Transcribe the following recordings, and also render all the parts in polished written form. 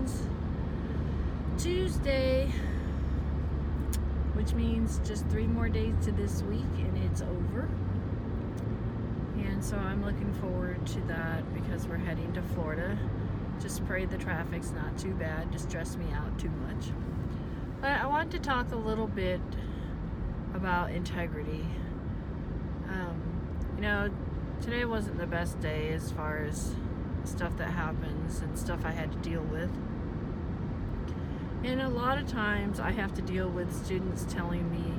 friends. Tuesday, which means just 3 more days to this week and it's over. And so I'm looking forward to that because we're heading to Florida. Just pray the traffic's not too bad to stress me out too much. But I want to talk a little bit about integrity. Today wasn't the best day as far as stuff that happens and stuff I had to deal with. And a lot of times I have to deal with students telling me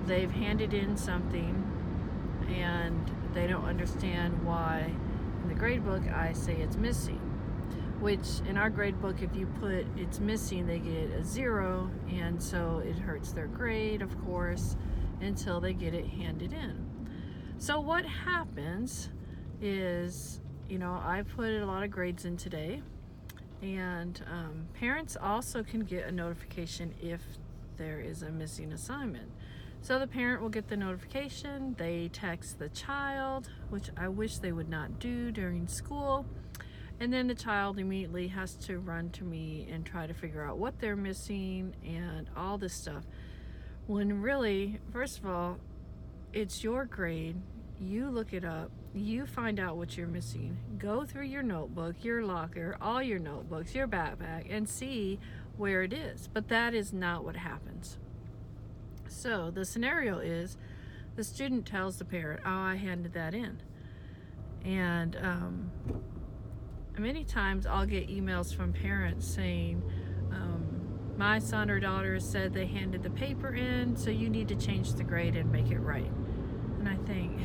they've handed in something and they don't understand why in the grade book I say it's missing. Which in our grade book, if you put it's missing, they get a 0, and so it hurts their grade, of course, until they get it handed in. So what happens is, I put a lot of grades in today, and parents also can get a notification if there is a missing assignment. So the parent will get the notification, they text the child, which I wish they would not do during school, and then the child immediately has to run to me and try to figure out what they're missing and all this stuff. When really, first of all, it's your grade. You look it up. You find out what you're missing. Go through your notebook, your locker, all your notebooks, your backpack, and see where it is. But that is not what happens. So the scenario is the student tells the parent, oh, I handed that in. And many times I'll get emails from parents saying, my son or daughter said they handed the paper in, so you need to change the grade and make it right. And I think,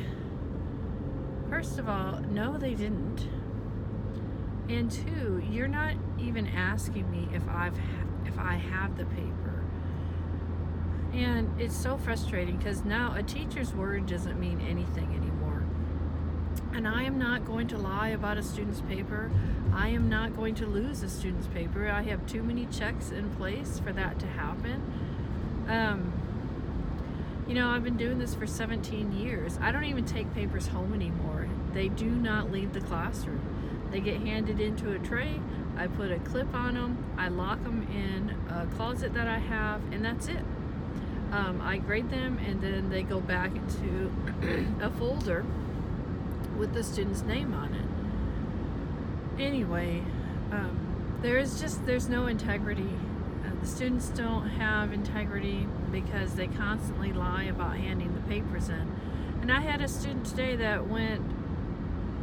first of all, no, they didn't. And two, you're not even asking me if I have the paper. And it's so frustrating because now a teacher's word doesn't mean anything anymore. And I am not going to lie about a student's paper. I am not going to lose a student's paper. I have too many checks in place for that to happen. I've been doing this for 17 years. I don't even take papers home anymore. They do not leave the classroom. They get handed into a tray. I put a clip on them. I lock them in a closet that I have, and that's it. I grade them, and then they go back into a folder with the student's name on it. Anyway, there's no integrity. The students don't have integrity because they constantly lie about handing the papers in. And I had a student today that went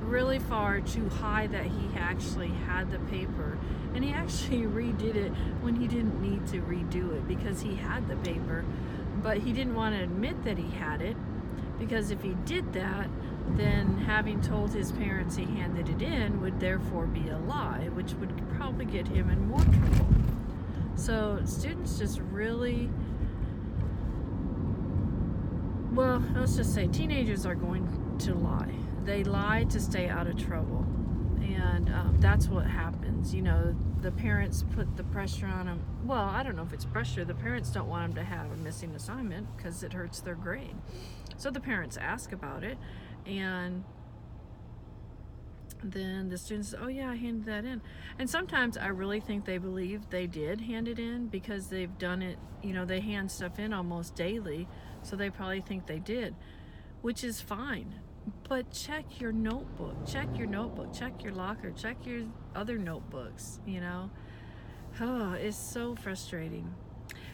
really far to hide that he actually had the paper, and he actually redid it when he didn't need to redo it because he had the paper, but he didn't want to admit that he had it, because if he did that, then having told his parents he handed it in would therefore be a lie, which would probably get him in more trouble. So students just really, well, let's just say teenagers are going to lie. They lie to stay out of trouble. And that's what happens. The parents put the pressure on them. Well, I don't know if it's pressure. The parents don't want them to have a missing assignment because it hurts their grade. So the parents ask about it, and then the students say, oh yeah, I handed that in. And sometimes I really think they believe they did hand it in because they've done it, they hand stuff in almost daily, so they probably think they did, which is fine. But check your notebook, check your locker, check your other notebooks, Oh, it's so frustrating.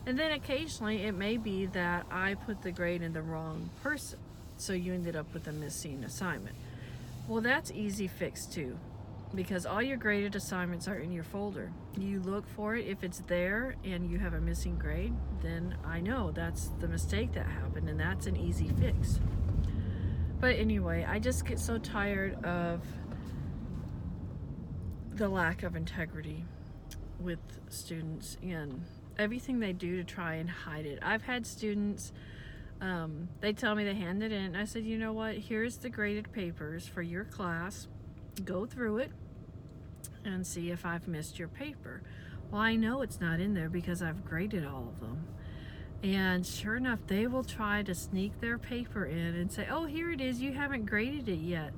And then occasionally it may be that I put the grade in the wrong person, so you ended up with a missing assignment. Well, that's easy fix too, because all your graded assignments are in your folder. You look for it. If it's there and you have a missing grade, then I know that's the mistake that happened, and that's an easy fix. But anyway, I just get so tired of the lack of integrity with students and everything they do to try and hide it. I've had students, they tell me they hand it in. I said, you know what? Here's the graded papers for your class. Go through it and see if I've missed your paper. Well, I know it's not in there because I've graded all of them. And sure enough, they will try to sneak their paper in and say, oh, here it is, you haven't graded it yet.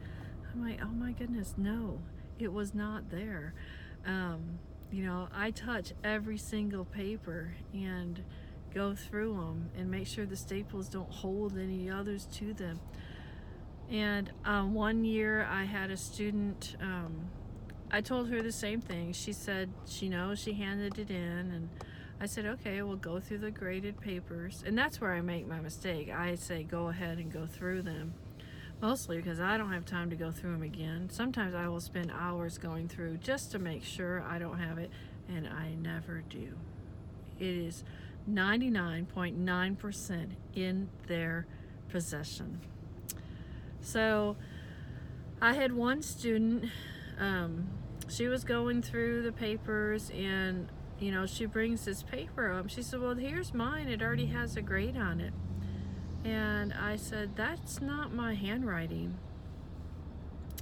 I'm like, oh my goodness, no, it was not there. You know, I touch every single paper and go through them and make sure the staples don't hold any others to them. And one year I had a student, I told her the same thing. She said she knows, she handed it in, and I said, okay, we'll go through the graded papers. And that's where I make my mistake. I say go ahead and go through them, mostly because I don't have time to go through them again. Sometimes I will spend hours going through just to make sure I don't have it, and I never do. It is 99.9% in their possession. So I had one student, she was going through the papers, and you know, she brings this paper up. She said, well, here's mine, it already has a grade on it. And I said, that's not my handwriting.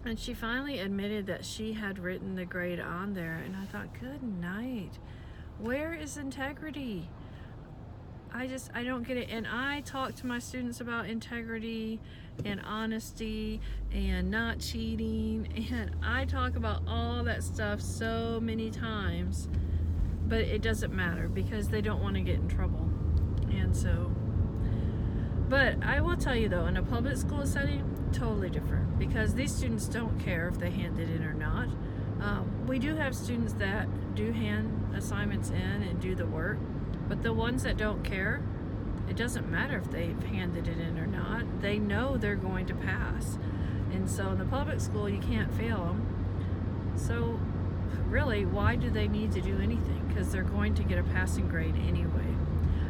And she finally admitted that she had written the grade on there, and I thought, good night, where is integrity? I don't get it. And I talk to my students about integrity and honesty and not cheating, and I talk about all that stuff so many times, but it doesn't matter because they don't want to get in trouble. And so, but I will tell you though, in a public school setting, totally different, because these students don't care if they hand it in or not. We do have students that do hand assignments in and do the work, but the ones that don't care, it doesn't matter if they've handed it in or not. They know they're going to pass. And so in the public school, you can't fail them. So really, why do they need to do anything? Because they're going to get a passing grade anyway.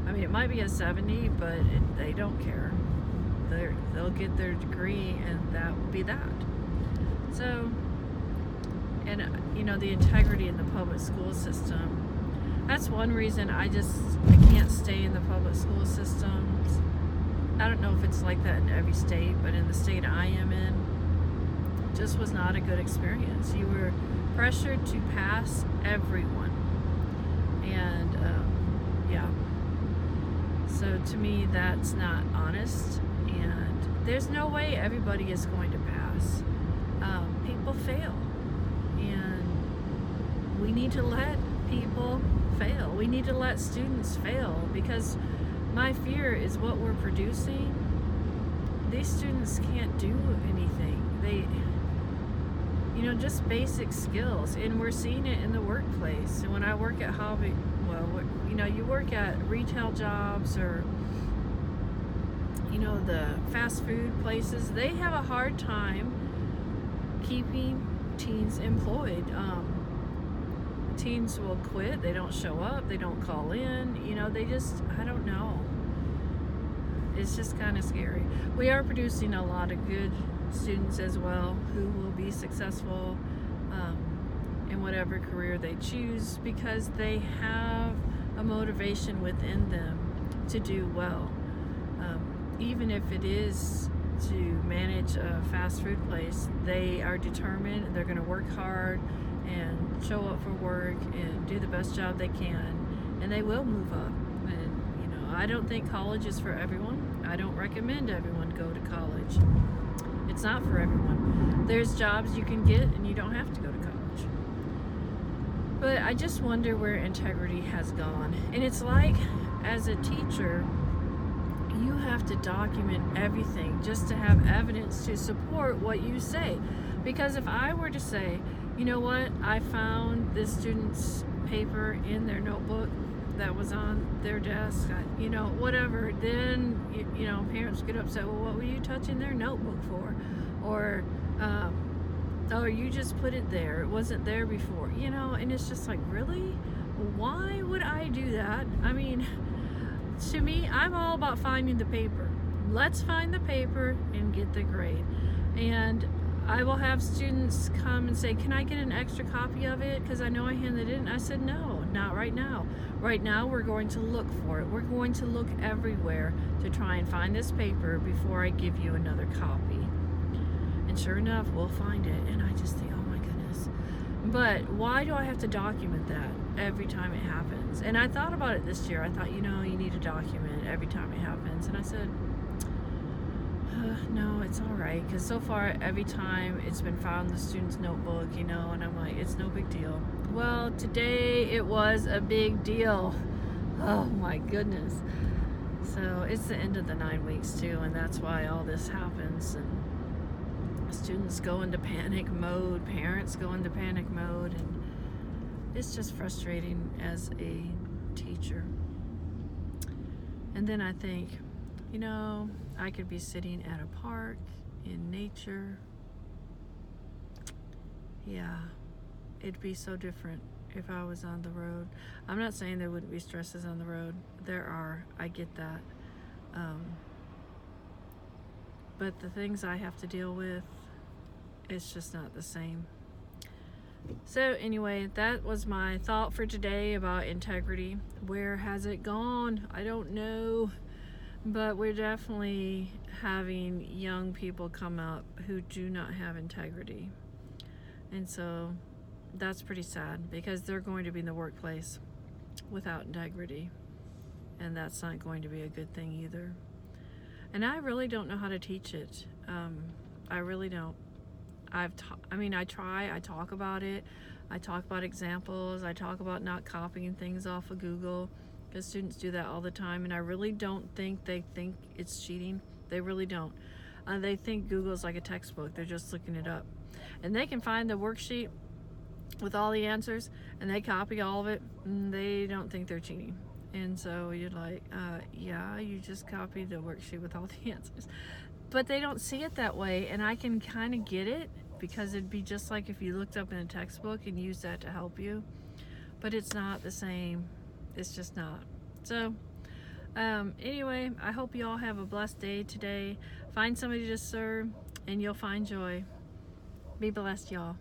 I mean, it might be a 70, but they don't care. They'll get their degree, and that will be that. So, and you know, the integrity in the public school system, that's one reason I can't stay in the public school systems. I don't know if it's like that in every state, but in the state I am in, it just was not a good experience. You were pressured to pass everyone. And yeah. So to me, that's not honest. And there's no way everybody is going to pass. People fail. And we need to let people fail. We need to let students fail, because my fear is what we're producing. These students can't do anything. They, you know, just basic skills, and we're seeing it in the workplace. And when I work at hobby, well, you know, you work at retail jobs or, you know, the fast food places, they have a hard time keeping teens employed. Teens will quit, they don't show up, they don't call in, you know, they just, I don't know. It's just kind of scary. We are producing a lot of good students as well who will be successful in whatever career they choose, because they have a motivation within them to do well. Even if it is to manage a fast food place, they are determined, they're going to work hard and show up for work and do the best job they can, and they will move up. And you know, I don't think college is for everyone. I don't recommend everyone go to college. It's not for everyone. There's jobs you can get and you don't have to go to college. But I just wonder where integrity has gone. And it's like, as a teacher, you have to document everything just to have evidence to support what you say. Because if I were to say, you know what, I found this student's paper in their notebook that was on their desk, you know, whatever, then, you know, parents get upset, well, what were you touching their notebook for? Or, oh, you just put it there, it wasn't there before, you know, and it's just like, really? Why would I do that? I mean, to me, I'm all about finding the paper. Let's find the paper and get the grade. And I will have students come and say, can I get an extra copy of it? Because I know I handed it in. I said, no, not right now. Right now, we're going to look for it. We're going to look everywhere to try and find this paper before I give you another copy. And sure enough, we'll find it. And I just think, oh my goodness. But why do I have to document that every time it happens? And I thought about it this year. I thought, you know, you need to document every time it happens. And I said, No, it's all right. Because so far, every time it's been found in the student's notebook, and I'm like, it's no big deal. Well, today it was a big deal. Oh my goodness. So it's the end of the 9 weeks too, and that's why all this happens. And students go into panic mode, parents go into panic mode, and it's just frustrating as a teacher. And then I think, I could be sitting at a park in nature. Yeah, it'd be so different if I was on the road. I'm not saying there wouldn't be stresses on the road. There are. I get that. But the things I have to deal with, it's just not the same. So anyway, that was my thought for today about integrity. Where has it gone? I don't know. But we're definitely having young people come up who do not have integrity. And so that's pretty sad, because they're going to be in the workplace without integrity. And that's not going to be a good thing either. And I really don't know how to teach it. I really don't. I try. I talk about it. I talk about examples. I talk about not copying things off of Google, because students do that all the time, and I really don't think they think it's cheating. They really don't. They think Google's like a textbook. They're just looking it up. And they can find the worksheet with all the answers, and they copy all of it, and they don't think they're cheating. And so you're like, yeah, you just copied the worksheet with all the answers. But they don't see it that way, and I can kind of get it, because it'd be just like if you looked up in a textbook and used that to help you. But it's not the same. It's just not. So anyway, I hope you all have a blessed day today. Find somebody to serve, and you'll find joy. Be blessed, y'all.